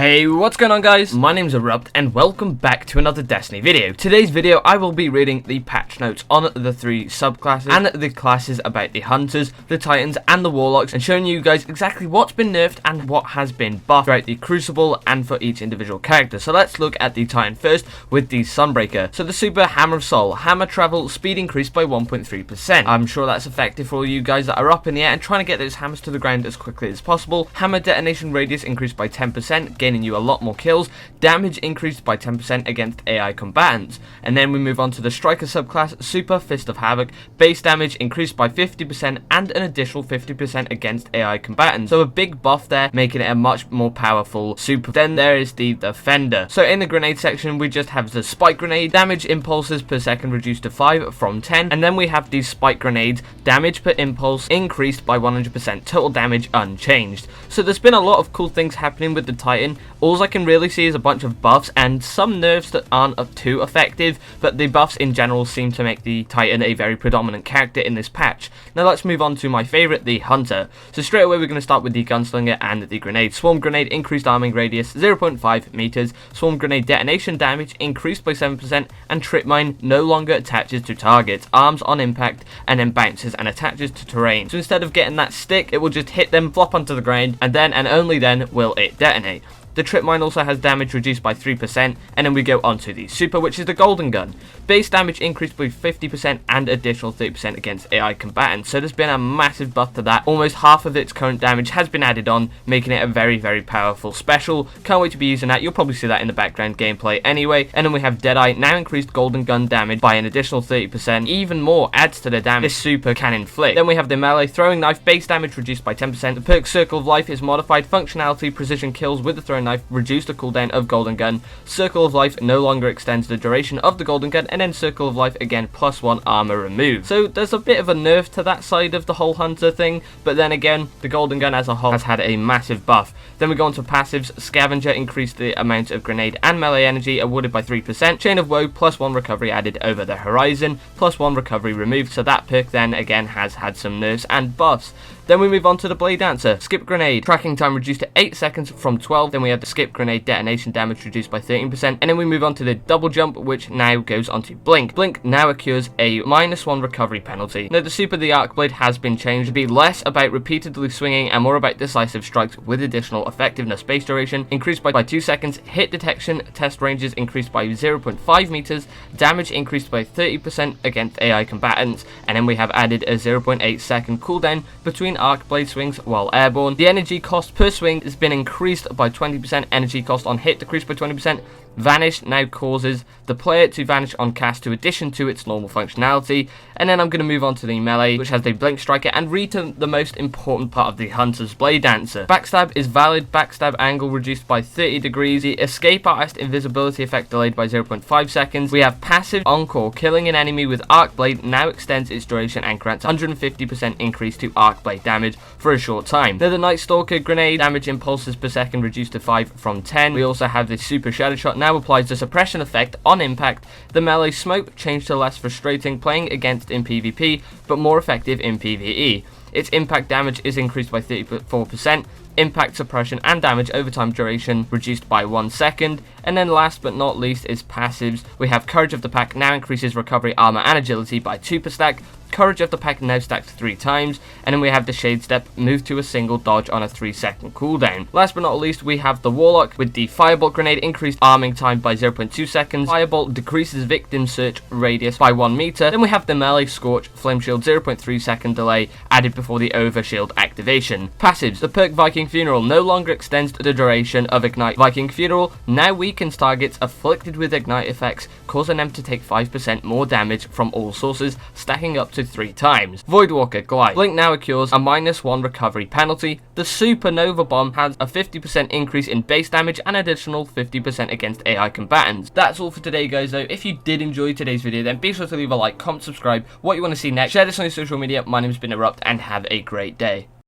Hey, what's going on guys? My name's Erupt and welcome back to another Destiny video. Today's video I will be reading the patch notes on the 3 subclasses and the classes about the Hunters, the Titans and the Warlocks, and showing you guys exactly what's been nerfed and what has been buffed throughout the Crucible and for each individual character. So let's look at the Titan first with the Sunbreaker. So the Super Hammer of Soul, hammer travel, speed increased by 1.3%. I'm sure that's effective for all you guys that are up in the air and trying to get those hammers to the ground as quickly as possible. Hammer detonation radius increased by 10%, gaining you a lot more kills. Damage increased by 10% against AI combatants. And then we move on to the Striker subclass, Super Fist of Havoc. Base damage increased by 50% and an additional 50% against AI combatants. So a big buff there, making it a much more powerful super. Then there is the Defender. So in the grenade section, we just have the Spike Grenade. Damage impulses per second reduced to 5 from 10. And then we have these Spike Grenades. Damage per impulse increased by 100%. Total damage unchanged. So there's been a lot of cool things happening with the Titan. All I can really see is a bunch of buffs and some nerfs that aren't too effective, but the buffs in general seem to make the Titan a very predominant character in this patch. Now let's move on to my favourite, the Hunter. So straight away we're going to start with the Gunslinger and the Grenade. Swarm Grenade increased arming radius 0.5 meters, Swarm Grenade detonation damage increased by 7%, and Trip Mine no longer attaches to targets, arms on impact, and then bounces and attaches to terrain. So instead of getting that stick, it will just hit them, flop onto the ground, and then and only then will it detonate. The Trip Mine also has damage reduced by 3%, and then we go on to the Super, which is the Golden Gun. Base damage increased by 50% and additional 30% against AI combatants, so there's been a massive buff to that. Almost half of its current damage has been added on, making it a very, very powerful special. Can't wait to be using that. You'll probably see that in the background gameplay anyway. And then we have Deadeye, now increased Golden Gun damage by an additional 30%. Even more adds to the damage this Super can inflict. Then we have the Melee Throwing Knife, base damage reduced by 10%. The perk Circle of Life is modified functionality, precision kills with the throwing knife, reduce the cooldown of Golden Gun. Circle of Life no longer extends the duration of the Golden Gun, and then Circle of Life again +1 armor removed. So there's a bit of a nerf to that side of the whole Hunter thing, but then again the Golden Gun as a whole has had a massive buff. Then we go on to passives. Scavenger increased the amount of grenade and melee energy awarded by 3%. Chain of Woe +1 recovery added over the horizon, +1 recovery removed, so that perk then again has had some nerfs and buffs. Then we move on to the Blade Dancer. Skip Grenade, tracking time reduced to 8 seconds from 12. Then we have the Skip Grenade detonation damage reduced by 13%. And then we move on to the Double Jump, which now goes on to Blink. Blink now occurs a -1 recovery penalty. Now the Super, the Arc Blade, has been changed to be less about repeatedly swinging and more about decisive strikes with additional effectiveness. Base duration increased by 2 seconds. Hit detection test ranges increased by 0.5 meters. Damage increased by 30% against AI combatants. And then we have added a 0.8 second cooldown between Arc Blade swings while airborne. The energy cost per swing has been increased by 20%. Energy cost on hit decreased by 20%. Vanish now causes the player to vanish on cast to addition to its normal functionality. And then I'm going to move on to the Melee, which has the Blink Striker, and read to the most important part of the Hunter's Blade Dancer. Backstab is valid, backstab angle reduced by 30 degrees. The Escape Artist invisibility effect delayed by 0.5 seconds. We have passive Encore, killing an enemy with Arc Blade now extends its duration and grants 150% increase to Arc Blade damage for a short time. Now the Night Stalker Grenade, damage impulses per second reduced to 5 from 10. We also have the Super Shadow Shot, now applies the suppression effect on impact. The Melee Smoke changed to less frustrating playing against in PvP, but more effective in PvE. Its impact damage is increased by 34%. Impact suppression and damage over time duration reduced by 1 second. And then last but not least is passives. We have Courage of the Pack, now increases recovery, armor and agility by 2 per stack. Courage of the Pack now stacks 3 times, and then we have the Shade Step, move to a single dodge on a 3-second cooldown. Last but not least, we have the Warlock with the Firebolt Grenade, increased arming time by 0.2 seconds. Firebolt decreases victim search radius by 1 meter. Then we have the Melee Scorch, Flame Shield 0.3 second delay added before the Overshield activation. Passives, the perk Viking Funeral no longer extends the duration of Ignite. Viking Funeral now weakens targets afflicted with Ignite effects, causing them to take 5% more damage from all sources, stacking up to 3 times. Voidwalker Glide. Blink now occurs a -1 recovery penalty. The Supernova Bomb has a 50% increase in base damage and additional 50% against AI combatants. That's all for today guys though. If you did enjoy today's video, then be sure to leave a like, comment, subscribe, what you want to see next, share this on your social media. My name's been Erupt and have a great day.